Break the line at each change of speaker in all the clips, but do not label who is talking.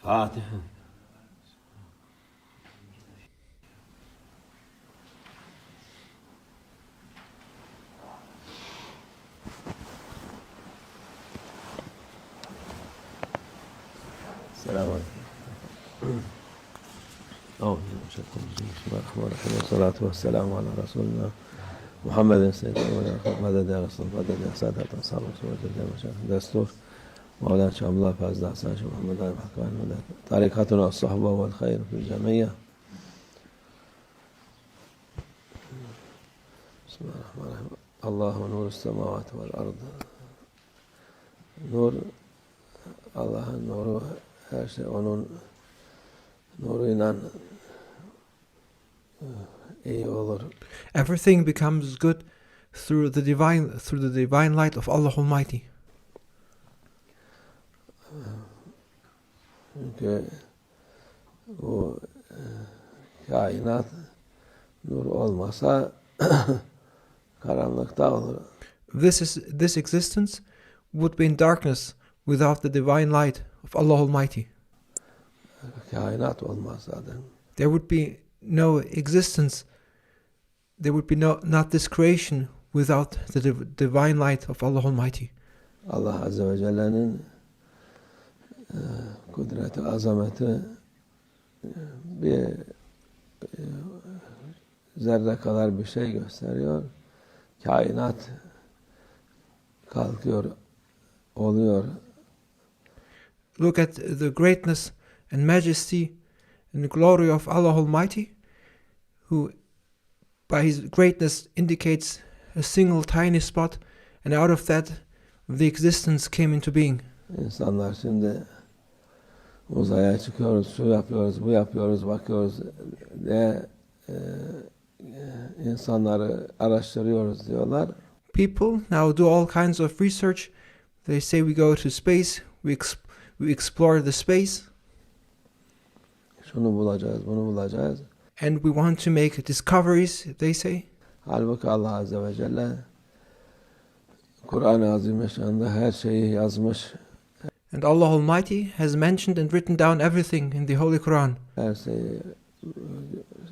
Fatiha. السلام عليكم. أعوذ بالله بسم الله الرحمن الرحيم والصلاة والسلام على رسولنا محمد سيد مدد يا رسول مدد يا سادة أصحاب رسول الله مشايخ دستور مولانا الله فاز حسن ش.Muhammad الرحمن طريقتنا الصحبة والخير في الجميع. بسم الله الرحمن الرحيم. الله نور السماوات والأرض. Nur Allah'ın nuru, her şey onun nuruyla iyi olur.
Everything becomes good through the divine light of Allah Almighty.
Çünkü bu kainat nur olmasa karanlıkta olur.
This existence would be in darkness without the divine light of Allah Almighty.
Kainat olmaz zaten.
There would be no existence. There would be not this creation without the divine light of Allah Almighty.
Allah Azze ve Celle'nin kudreti, azameti bir zerre kadar bir şey gösteriyor. Kainat kalkıyor, oluyor.
Look at the greatness and majesty and the glory of Allah Almighty, who by His greatness indicates a single tiny spot, and out of that the existence came into being.
İnsanlar şimdi uzaya çıkıyoruz, şu yapıyoruz, bu yapıyoruz, bakıyoruz diye insanları araştırıyoruz diyorlar.
People now do all kinds of research. They say we go to space, we explore the space,
şunu bulacağız, bunu bulacağız.
and we want to make discoveries, they say.
Halbuki Allah Azze ve Celle Kur'an-ı Azimüşşan'da her şeyi yazmış,
And Allah Almighty has mentioned and written down everything in the Holy Quran.
her şeyi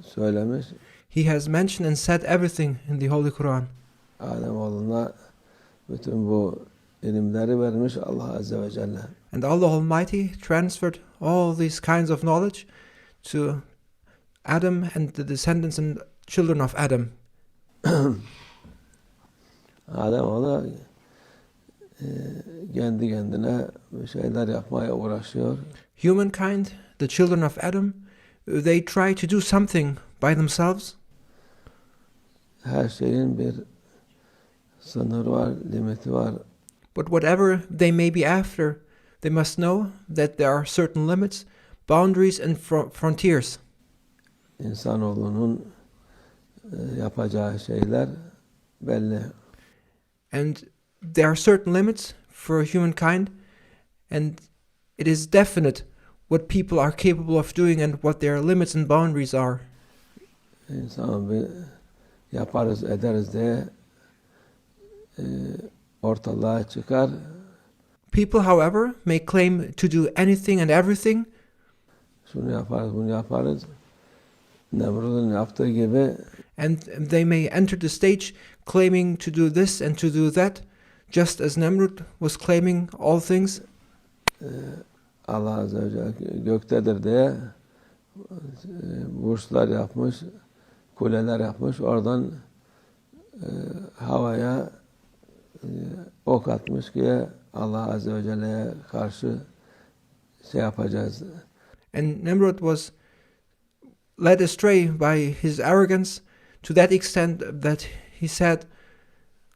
söylemiş.
He has mentioned and said everything in the Holy Quran.
Ademoğluna bütün bu ilimleri vermiş Allah Azze ve Celle.
And Allah Almighty transferred all these kinds of knowledge to Adam and the descendants and children of Adam.
Ademoğlu kendi kendine bir şeyler yapmaya uğraşıyor.
Humankind, the children of Adam, they try to do something by themselves.
Her şeyin bir sınırı var, limiti var.
But whatever they may be after, they must know that there are certain limits, boundaries and frontiers.
İnsanoğlunun yapacağı şeyler belli.
And there are certain limits for humankind, and it is definite what people are capable of doing and what their limits and boundaries are.
İnsan bir yaparız ederiz diye ortalığa çıkar.
People, however, may claim to do anything and everything.
Şunu yaparız, bunu yaparız. Nemrud'un yaptığı gibi.
And they may enter the stage claiming to do this and to do that, just as Nimrod was claiming all things.
Allah Azze ve Celle göktedir diye burçlar yapmış, kuleler yapmış. Oradan havaya ok atmış ki Allah Azze ve Celle'ye karşı şey yapacağız.
And Nimrod was led astray by his arrogance to that extent that he said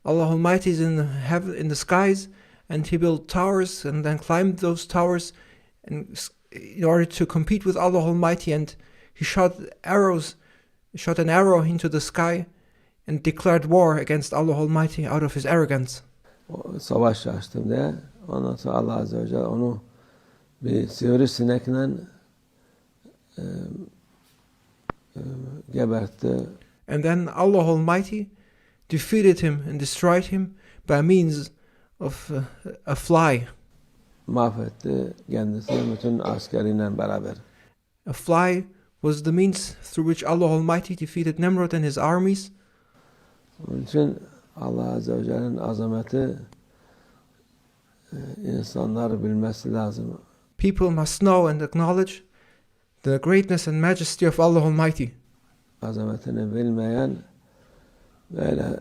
Allah Almighty is in heaven, in the skies, and he built towers and then climbed those towers in order to compete with Allah Almighty, and he shot an arrow into the sky and declared war against Allah Almighty out of his arrogance.
O savaş açtım diye. Ondan sonra Allah Azze ve Celle onu bir sivrisinekle gebertti.
And then Allah Almighty defeated him and destroyed him by means of a fly.
mahvetti kendisini bütün askeriyle beraber.
A fly was the means through which Allah Almighty defeated Nimrod and his armies.
Onun için Allah Azze ve Celle'nin azameti insanlar bilmesi lazım.
People must know and acknowledge the greatness and majesty of Allah Almighty.
Azametini bilmeyen böyle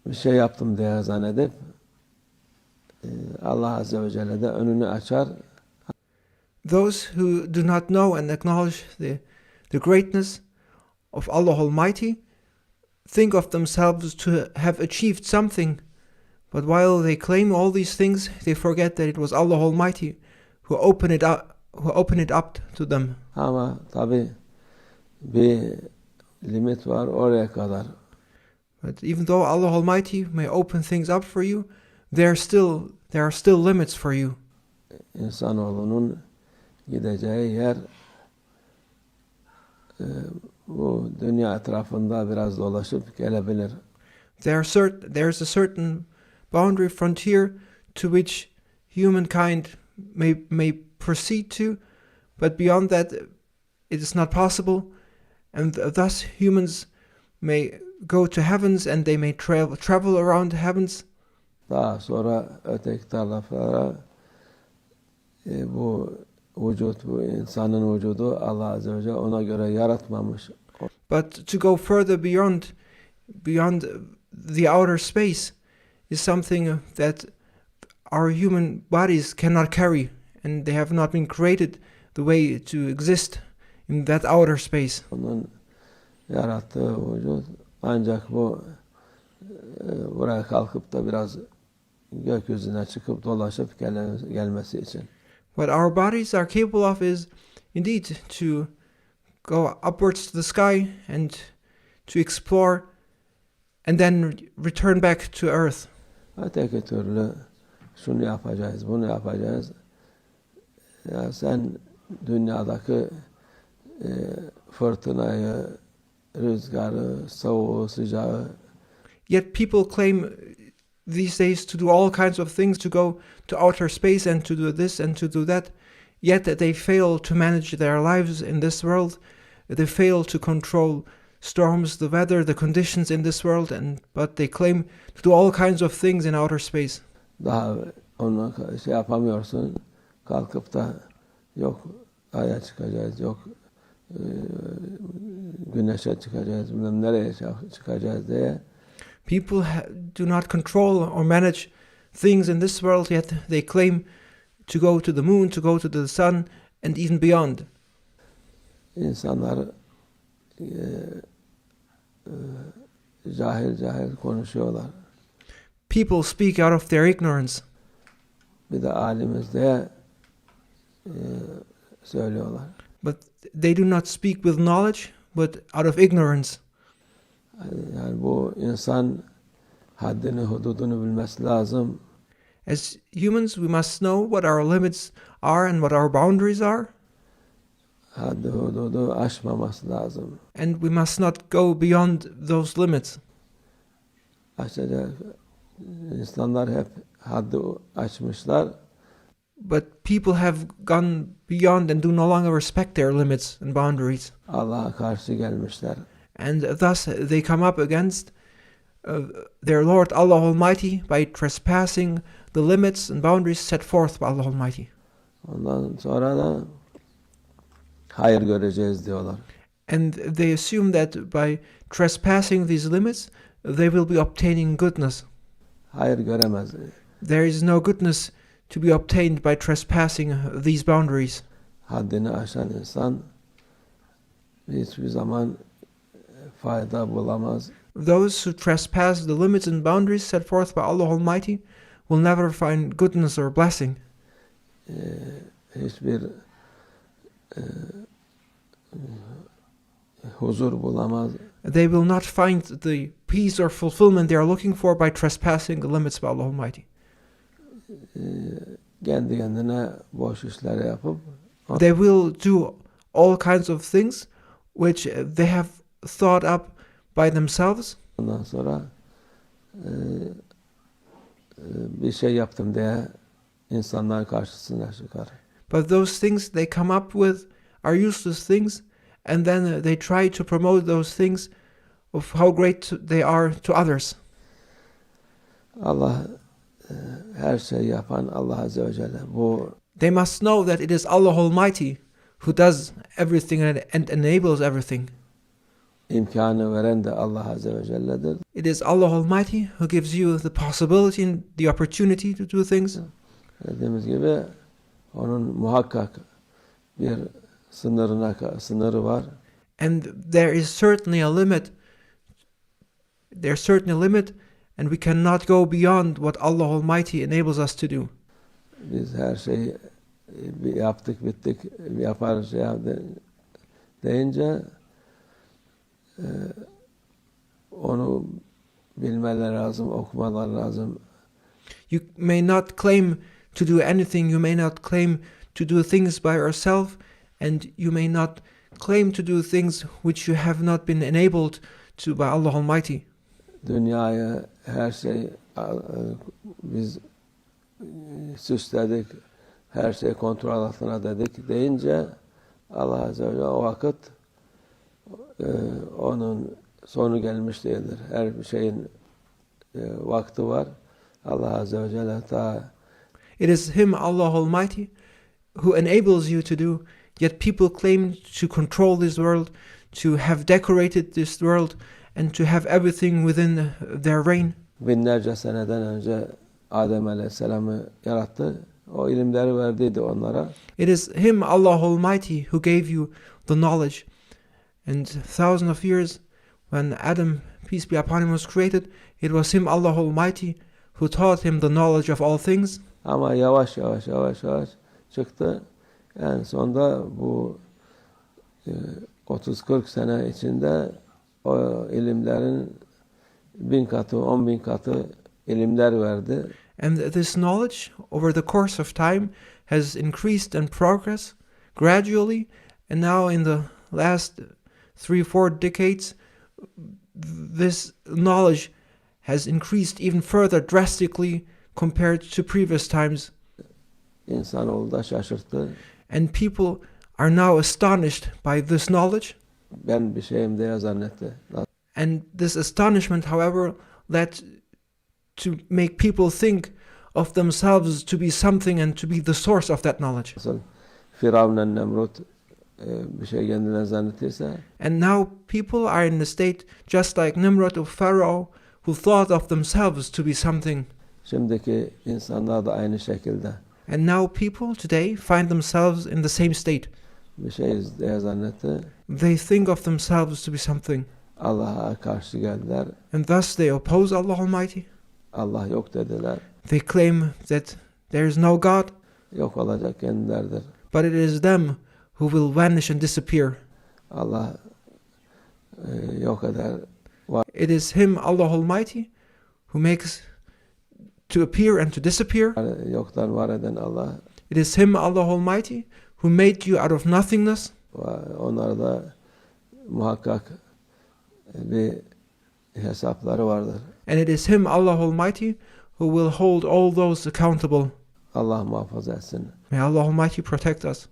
bir şey yaptım diye zannedip Allah Azze ve Celle de önünü açar.
Those who do not know and acknowledge the greatness of Allah Almighty think of themselves to have achieved something, but while they claim all these things, they forget that it was Allah Almighty who opened it up to them.
Ama tabi bir limit var oraya kadar.
But even though Allah Almighty may open things up for you, there are still limits for you.
İnsanoğlunun gideceği yer bu dünya etrafında biraz dolaşıp gelebilir.
There's a certain boundary frontier to which humankind may proceed to, but beyond that it is not possible, and thus humans may go to heavens and they may travel around heavens.
Daha sonra öteki taraflara bu vücut, bu insanın vücudu Allah Azze ve Celle ona göre yaratmamış.
But to go further beyond the outer space is something that our human bodies cannot carry, and they have not been created the way to exist in that outer space.
Onun yarattığı vücut ancak bu buraya kalkıp da biraz gökyüzüne çıkıp dolaşıp gelmesi için.
What our bodies are capable of is indeed to go upwards to the sky and to explore and then return back to earth.
Öteki türlü şunu yapacağız, bunu yapacağız. Ya sen dünyadaki fırtınayı, rüzgarı, soğuğu, sıcağı.
Yet people claim these days to do all kinds of things, to go to outer space and to do this and to do that. Yet they fail to manage their lives in this world. They fail to control storms, the weather, the conditions in this world, but they claim to do all kinds of things in outer space.
Daha onu şey yapamıyorsun, kalkıp da yok aya çıkacağız, yok güneşe çıkacağız, bilmem nereye çıkacağız diye.
People do not control or manage things in this world, yet they claim to go to the moon, to go to the sun, and even beyond.
İnsanlar cahil konuşuyorlar.
People speak out of their ignorance.
Bir de alimiz diye söylüyorlar.
But they do not speak with knowledge, but out of ignorance.
Yani bu insan haddini, hududunu bilmesi lazım.
As humans, we must know what our limits are and what our boundaries are.
Haddi, hududu aşmaması lazım.
And we must not go beyond those limits.
Aşacak insanlar hep haddi aşmışlar.
But people have gone beyond and do no longer respect their limits and boundaries.
Allah'a karşı gelmişler.
And thus they come up against their Lord Allah Almighty by trespassing the limits and boundaries set forth by Allah Almighty.
Ondan sonra da hayır göreceğiz diyorlar.
And they assume that by trespassing these limits, they will be obtaining goodness.
Hayır göremez.
There is no goodness to be obtained by trespassing these boundaries.
Haddini aşan insan hiçbir zaman fayda bulamaz.
Those who trespass the limits and boundaries set forth by Allah Almighty will never find goodness or blessing.
Hiçbir huzur bulamaz.
They will not find the peace or fulfillment they are looking for by trespassing the limits by Allah Almighty.
Kendi kendine boş işler yapıp
they will do all kinds of things which they have thought up by themselves.
Ondan sonra bir şey yaptım diye insanlar karşısına çıkar.
But those things they come up with are useless things, and then they try to promote those things of how great they are to others.
Allah her şeyi yapan Allah Azze ve Celle. Bu
They must know that it is Allah Almighty who does everything and enables everything.
imkanı veren de Allah Azze ve Celle'dir.
It is Allah Almighty who gives you the possibility and the opportunity to do things.
Dediğimiz gibi onun muhakkak bir sınırı var.
And there is certainly a limit. There's certainly a limit, and we cannot go beyond what Allah Almighty enables us to do.
Biz her şeyi yaptık, bittik, yaparız deyince onu bilmeler lazım, okumalar lazım.
You may not claim to do anything, you may not claim to do things by yourself, and you may not claim to do things which you have not been enabled to by Allah Almighty.
Dünyayı, her şey biz süsledik, her şey kontrol altına dedik deyince Allah Azze ve Celle o vakit onun sonu gelmiş değildir. Her bir şeyin vakti var. Allah Azze ve Celle
It is Him, Allah Almighty, who enables you to do, yet people claim to control this world, to have decorated this world, and to have everything within their reign.
Binlerce seneden önce Adem Aleyhisselam'ı yarattı. O ilimleri verdiydi onlara.
It is Him, Allah Almighty, who gave you the knowledge. And thousands of years, when Adam, peace be upon him, was created, it was Him, Allah Almighty, who taught him the knowledge of all things.
Ama yavaş çıktı. En sonunda bu 30-40 sene içinde o ilimlerin 1000 katı, 10.000 katı ilimler verdi.
And this knowledge, over the course of time, has increased and progressed gradually. And now in the last 3-4 decades, this knowledge has increased even further drastically compared to previous times.
İnsanoğlu da şaşırttı.
And people are now astonished by this knowledge.
Ben bir şeyim diye zannetti.
And this astonishment, however, led to make people think of themselves to be something and to be the source of that knowledge.
Nasıl Firavun'la Nemrut bir şey kendine zannettiyse.
And now people are in the state just like Nimrod or Pharaoh, who thought of themselves to be something.
Şimdiki insanlar da aynı şekilde.
And now people today find themselves in the same state.
Bir şeyiz diye zannetti.
They think of themselves to be something.
Allah'a karşı geldiler.
And thus they oppose Allah Almighty.
Allah yok dediler.
They claim that there is no God.
Yok olacak kendileridir.
But it is them who will vanish and disappear.
Allah yok eder.
It is Him, Allah Almighty, who makes to appear and to disappear.
Yoktan var eden Allah.
It is Him, Allah Almighty, who made you out of nothingness.
Onlar da muhakkak bir hesapları vardır.
And it is Him, Allah Almighty, who will hold all those accountable.
Allah muhafaza etsin.
May Allah Almighty protect us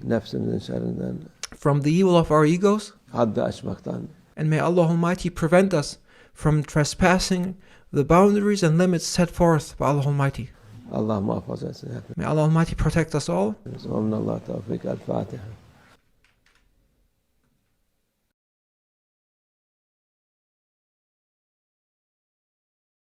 Nefsimizin şerrinden,
from the evil of our egos.
haddi aşmaktan.
And may Allah Almighty prevent us from trespassing the boundaries and limits set forth by Allah Almighty.
Allah muhafaza etsin hepimiz.
May Allah Almighty protect us all.
Bismillah, tevfik, el-Fatih.